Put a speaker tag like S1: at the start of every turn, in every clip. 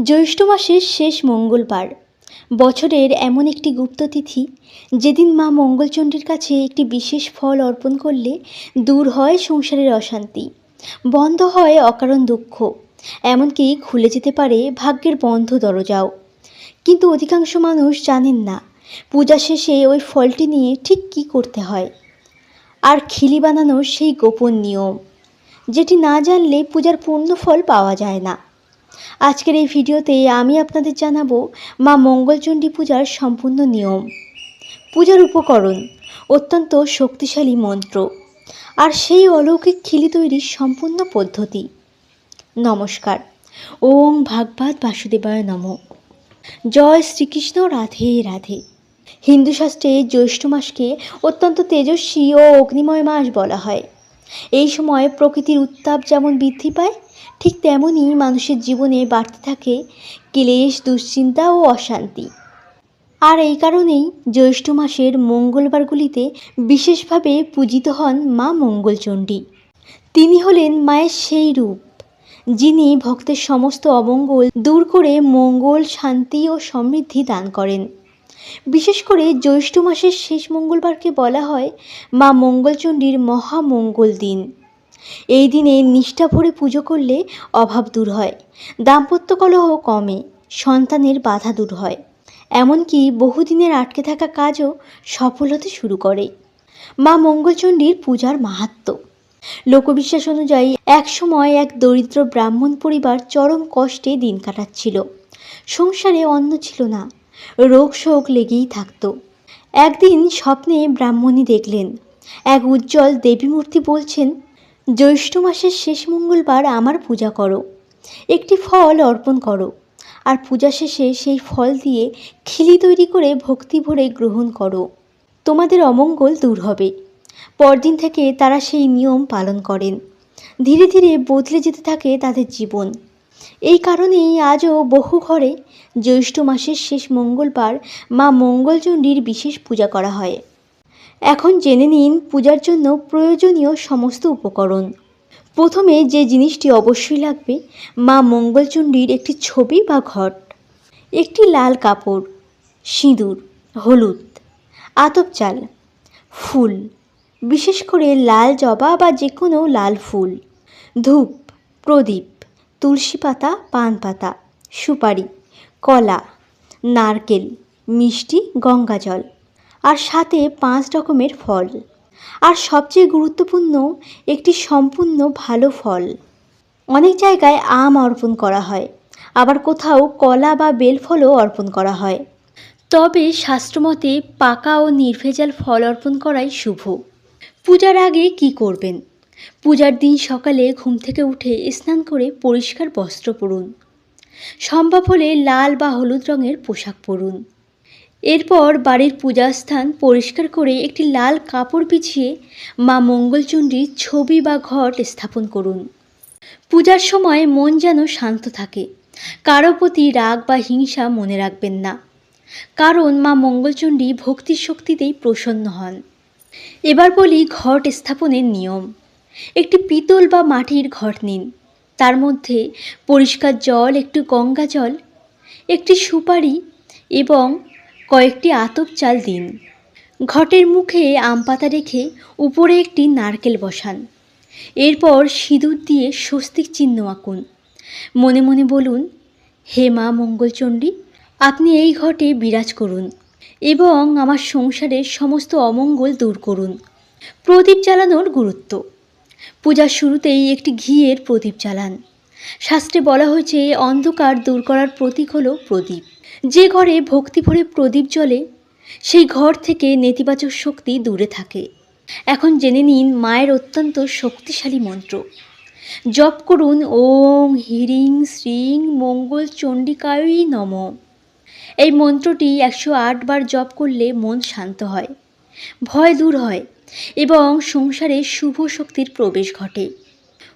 S1: জ্যৈষ্ঠ মাসের শেষ মঙ্গলবার বছরের এমন একটি গুপ্ত তিথি যেদিন মা মঙ্গলচণ্ডীর কাছে একটি বিশেষ ফল অর্পণ করলে দূর হয় সংসারের অশান্তি, বন্ধ হয় অকারণ দুঃখ, এমনকি খুলে যেতে পারে ভাগ্যের বন্ধ দরজাও। কিন্তু অধিকাংশ মানুষ জানেন না পূজা শেষে ওই ফলটি নিয়ে ঠিক কী করতে হয়, আর খিলি বানানোর সেই গোপন নিয়ম যেটি না জানলে পূজার পূর্ণ ফল পাওয়া যায় না। আজকের এই ভিডিওতে আমি আপনাদের জানাবো মা মঙ্গলচণ্ডী পূজার সম্পূর্ণ নিয়ম, পূজার উপকরণ, অত্যন্ত শক্তিশালী মন্ত্র আর সেই অলৌকিক খিলি তৈরির সম্পূর্ণ পদ্ধতি। নমস্কার। ওম ভাগবত বাসুদেবায় নমঃ। জয় শ্রীকৃষ্ণ। রাধে রাধে। হিন্দু শাস্ত্রে জ্যৈষ্ঠ মাসকে অত্যন্ত তেজস্বী ও অগ্নিময় মাস বলা হয়। এই সময় প্রকৃতির উত্তাপ যেমন বৃদ্ধি পায়, ঠিক তেমনই মানুষের জীবনে বাড়তে থাকে ক্লেশ, দুশ্চিন্তা ও অশান্তি। আর এই কারণেই জ্যৈষ্ঠ মাসের মঙ্গলবারগুলিতে বিশেষভাবে পূজিত হন মা মঙ্গলচণ্ডী। তিনি হলেন মায়ের সেই রূপ যিনি ভক্তের সমস্ত অমঙ্গল দূর করে মঙ্গল, শান্তি ও সমৃদ্ধি দান করেন। বিশেষ করে জ্যৈষ্ঠ মাসের শেষ মঙ্গলবারকে বলা হয় মা মঙ্গলচণ্ডীর মহামঙ্গল দিন। এই দিনে নিষ্ঠা ভরে পুজো করলে অভাব দূর হয়, দাম্পত্য কলহ কমে, সন্তানের বাধা দূর হয়, এমনকি বহুদিনের আটকে থাকা কাজও সফল হতে শুরু করে। মা মঙ্গলচণ্ডীর পূজার মাহাত্ম্য। লোকবিশ্বাস অনুযায়ী একসময় এক দরিদ্র ব্রাহ্মণ পরিবার চরম কষ্টে দিন কাটাচ্ছিল। সংসারে অন্ন ছিল না, রোগ শোক লেগেই থাকত। একদিন স্বপ্নে ব্রাহ্মণী দেখলেন এক উজ্জ্বল দেবী মূর্তি বলছেন, জ্যৈষ্ঠ মাসের শেষ মঙ্গলবার আমার পূজা করো, একটি ফল অর্পণ করো, আর পূজা শেষে সেই ফল দিয়ে খিলি তৈরি করে ভক্তি ভরে গ্রহণ করো, তোমাদের অমঙ্গল দূর হবে। পরদিন থেকে তারা সেই নিয়ম পালন করেন। ধীরে ধীরে বদলে যেতে থাকে তাদের জীবন। এই কারণেই আজও বহু ঘরে জ্যৈষ্ঠ মাসের শেষ মঙ্গলবার মা মঙ্গলচণ্ডীর বিশেষ পূজা করা হয়। এখন জেনে নিন পূজার জন্য প্রয়োজনীয় সমস্ত উপকরণ। প্রথমে যে জিনিসটি অবশ্যই লাগবে, মা মঙ্গলচণ্ডীর একটি ছবি বা ঘট, একটি লাল কাপড়, সিঁদুর, হলুদ, আতপ চাল, ফুল, বিশেষ করে লাল জবা বা যে কোনো লাল ফুল, ধূপ, প্রদীপ, তুলসী পাতা, পান পাতা, সুপারি, কলা, নারকেল, মিষ্টি, গঙ্গাজল, আর সাথে 5 রকমের ফল, আর সবচেয়ে গুরুত্বপূর্ণ একটি সম্পূর্ণ ভালো ফল। অনেক জায়গায় আম অর্পণ করা হয়, আবার কোথাও কলা বা বেলফলও অর্পণ করা হয়। তবে শাস্ত্রমতে পাকা ও নির্ভেজাল ফল অর্পণ করাই শুভ। পূজার আগে কি করবেন? পূজার দিন সকালে ঘুম থেকে উঠে স্নান করে পরিষ্কার বস্ত্র পরুন। সম্ভব হলে লাল বা হলুদ রঙের পোশাক পরুন। এরপর বাড়ির পূজাস্থান পরিষ্কার করে একটি লাল কাপড় বিছিয়ে মা মঙ্গলচণ্ডীর ছবি বা ঘট স্থাপন করুন। পূজার সময় মন যেন শান্ত থাকে, কারো প্রতি রাগ বা হিংসা মনে রাখবেন না, কারণ মা মঙ্গলচণ্ডী ভক্তির শক্তিতেই প্রসন্ন হন। এবার বলি ঘট স্থাপনের নিয়ম। একটি পিতল বা মাটির ঘট নিন, তার মধ্যে পরিষ্কার জল, একটু গঙ্গা জল, একটি সুপারি এবং কয়েকটি আতপ চাল দিন। ঘটের মুখে আম পাতা রেখে উপরে একটি নারকেল বসান। এরপর সিঁদুর দিয়ে স্বস্তিক চিহ্ন আঁকুন। মনে মনে বলুন, হে মা মঙ্গলচণ্ডী, আপনি এই ঘটে বিরাজ করুন এবং আমার সংসারের সমস্ত অমঙ্গল দূর করুন। প্রদীপ জ্বালানোর গুরুত্ব। পূজার শুরুতেই একটি ঘিয়ের প্রদীপ জ্বালান। শাস্ত্রে বলা হয়েছে অন্ধকার দূর করার প্রতীক হলো প্রদীপ। যে ঘরে ভক্তি ভরে প্রদীপ জ্বলে সেই ঘর থেকে নেতিবাচক শক্তি দূরে থাকে। এখন জেনে নিন মায়ের অত্যন্ত শক্তিশালী মন্ত্র। জপ করুন ওং হ্রিং শ্রীং মঙ্গলচণ্ডিকায় নমঃ। এই মন্ত্রটি 108 বার জপ করলে মন শান্ত হয়, ভয় দূর হয় এবং সংসারে শুভ শক্তির প্রবেশ ঘটে।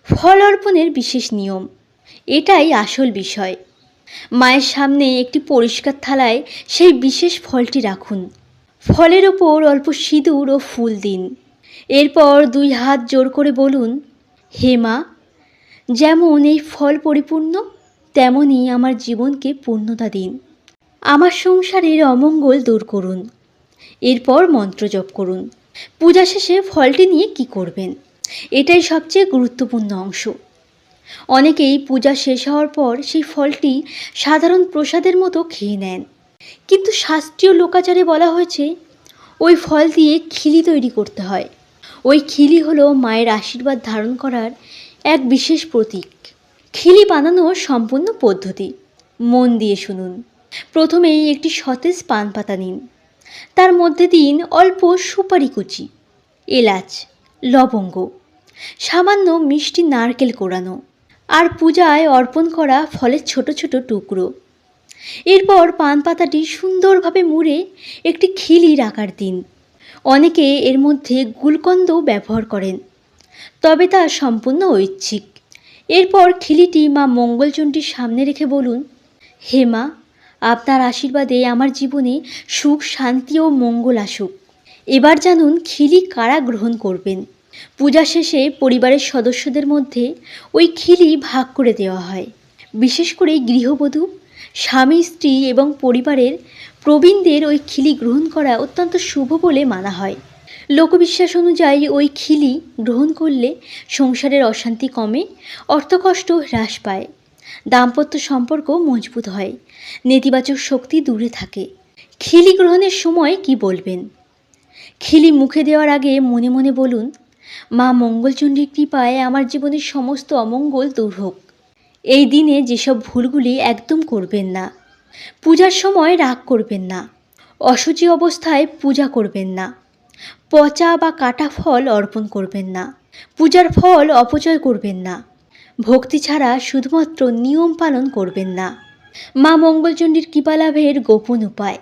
S1: ফল অর্পণের বিশেষ নিয়ম, এটাই আসল বিষয়। মায়ের সামনে একটি পরিষ্কার থালায় সেই বিশেষ ফলটি রাখুন। ফলের ওপর অল্প সিঁদুর ও ফুল দিন। এরপর 2 হাত জোর করে বলুন, হে মা, যেমন এই ফল পরিপূর্ণ, তেমনই আমার জীবনকে পূর্ণতা দিন। আমার সংসারের অমঙ্গল দূর করুন। এরপর মন্ত্র জপ করুন। পূজা শেষে ফলটি নিয়ে কি করবেন, এটাই সবচেয়ে গুরুত্বপূর্ণ অংশ। অনেকেই পূজা শেষ হওয়ার পর সেই ফলটি সাধারণ প্রসাদের মতো খেয়ে নেন, কিন্তু শাস্ত্রীয় লোকাচারে বলা হয়েছে ওই ফল দিয়ে খিলি তৈরি করতে হয়। ওই খিলি হলো মায়ের আশীর্বাদ ধারণ করার এক বিশেষ প্রতীক। খিলি বানানোর সম্পূর্ণ পদ্ধতি মন দিয়ে শুনুন। প্রথমেই একটি সতেজ পান পাতা নিন, তার মধ্যে দিন অল্প সুপারি কুচি, এলাচ, লবঙ্গ, সামান্য মিষ্টি নারকেল কোড়ানো আর পূজায় অর্পণ করা ফলের ছোট ছোট টুকরো। এরপর পান পাতাটি সুন্দরভাবে মুড়ে একটি খিলির আকার দিন। অনেকে এর মধ্যে গুলকন্দও ব্যবহার করেন, তবে তা সম্পূর্ণ ঐচ্ছিক। এরপর খিলিটি মা মঙ্গলচণ্ডীর সামনে রেখে বলুন, হে মা, আপনার আশীর্বাদে আমার জীবনে সুখ, শান্তি ও মঙ্গল আসুক। এবার জানুন খিলি কারা গ্রহণ করবেন। পূজা শেষে পরিবারের সদস্যদের মধ্যে ওই খিলি ভাগ করে দেওয়া হয়। বিশেষ করে গৃহবধূ, স্বামী, স্ত্রী এবং পরিবারের প্রবীণদের ওই খিলি গ্রহণ করা অত্যন্ত শুভ বলে মানা হয়। লোকবিশ্বাস অনুযায়ী ওই খিলি গ্রহণ করলে সংসারের অশান্তি কমে, অর্থকষ্ট হ্রাস পায়, দাম্পত্য সম্পর্ক মজবুত হয়, নেতিবাচক শক্তি দূরে থাকে। খিলি গ্রহণের সময় কি বলবেন? খিলি মুখে দেওয়ার আগে মনে মনে বলুন, মা মঙ্গলচণ্ডীর কৃপায় আমার জীবনের সমস্ত অমঙ্গল দূর হোক। এই দিনে যেসব ভুলগুলি একদম করবেন না। পূজার সময় রাগ করবেন না, অশুচি অবস্থায় পূজা করবেন না, পচা বা কাটা ফল অর্পণ করবেন না, পূজার ফল অপচয় করবেন না, ভক্তি ছাড়া শুধুমাত্র নিয়ম পালন করবেন না। মা মঙ্গলচণ্ডীর কৃপা লাভের গোপন উপায়: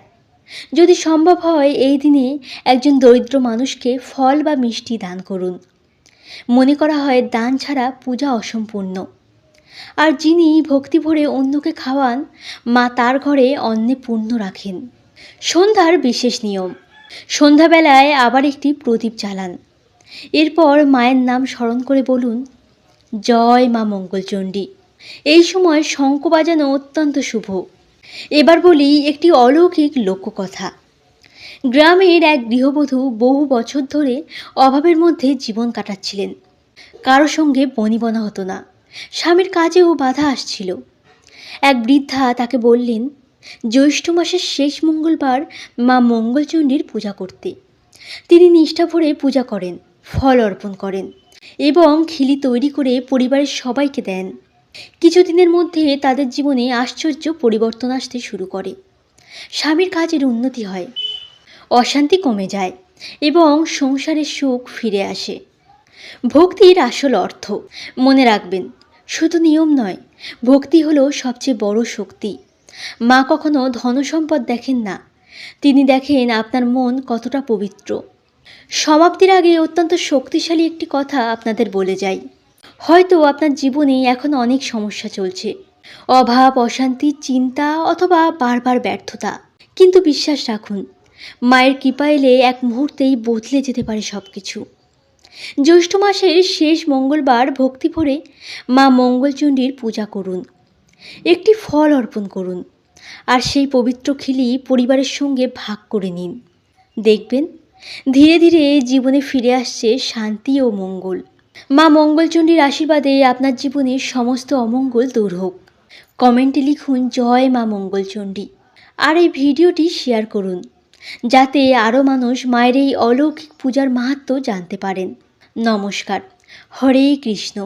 S1: যদি সম্ভব হয় এই দিনে একজন দরিদ্র মানুষকে ফল বা মিষ্টি দান করুন। মনে করা হয় দান ছাড়া পূজা অসম্পূর্ণ। আর যিনি ভক্তি ভরে অন্যকে খাওয়ান, মা তার ঘরে অন্নে পূর্ণ রাখেন। সন্ধ্যার বিশেষ নিয়ম: সন্ধ্যাবেলায় আবার একটি প্রদীপ জ্বালান। এরপর মায়ের নাম স্মরণ করে বলুন, জয় মা মঙ্গলচণ্ডী। এই সময় শঙ্খ বাজানো অত্যন্ত শুভ। এবার বলি একটি অলৌকিক লোককথা। গ্রামের এক গৃহবধূ বহু বছর ধরে অভাবের মধ্যে জীবন কাটাচ্ছিলেন। কারো সঙ্গে বনিবনা হতো না, স্বামীর কাজেও বাধা আসছিল। এক বৃদ্ধা তাকে বললেন জ্যৈষ্ঠ মাসের শেষ মঙ্গলবার মা মঙ্গলচণ্ডীর পূজা করতে। তিনি নিষ্ঠা ভরে পূজা করেন, ফল অর্পণ করেন এবং খিলি তৈরি করে পরিবারের সবাইকে দেন। কিছুদিনের মধ্যে তাদের জীবনে আশ্চর্য পরিবর্তন আসতে শুরু করে। স্বামীর কাজের উন্নতি হয়, অশান্তি কমে যায় এবং সংসারের সুখ ফিরে আসে। ভক্তির আসল অর্থ মনে রাখবেন, শুধু নিয়ম নয়, ভক্তি হলো সবচেয়ে বড় শক্তি। মা কখনো ধনসম্পদ দেখেন না, তিনি দেখেন আপনার মন কতটা পবিত্র। সমাপ্তির আগে অত্যন্ত শক্তিশালী একটি কথা আপনাদের বলে যাই। হয়তো আপনার জীবনে এখন অনেক সমস্যা চলছে, অভাব, অশান্তি, চিন্তা অথবা বারবার ব্যর্থতা। কিন্তু বিশ্বাস রাখুন, মায়ের কৃপা এলে এক মুহূর্তেই বদলে যেতে পারে সব কিছু। জ্যৈষ্ঠ মাসের শেষ মঙ্গলবার ভক্তি ভরে মা মঙ্গলচণ্ডীর পূজা করুন, একটি ফল অর্পণ করুন আর সেই পবিত্র খিলি পরিবারের সঙ্গে ভাগ করে নিন। দেখবেন ধীরে ধীরে জীবনে ফিরে আসছে শান্তি ও মঙ্গল। মা মঙ্গলচণ্ডীর আশীর্বাদে আপনার জীবনের সমস্ত অমঙ্গল দূর হোক। কমেন্টে লিখুন জয় মা মঙ্গলচণ্ডী আর এই ভিডিওটি শেয়ার করুন, যাতে আরও মানুষ মায়ের এই অলৌকিক পূজার মাহাত্ম্য জানতে পারেন। নমস্কার। হরে কৃষ্ণ।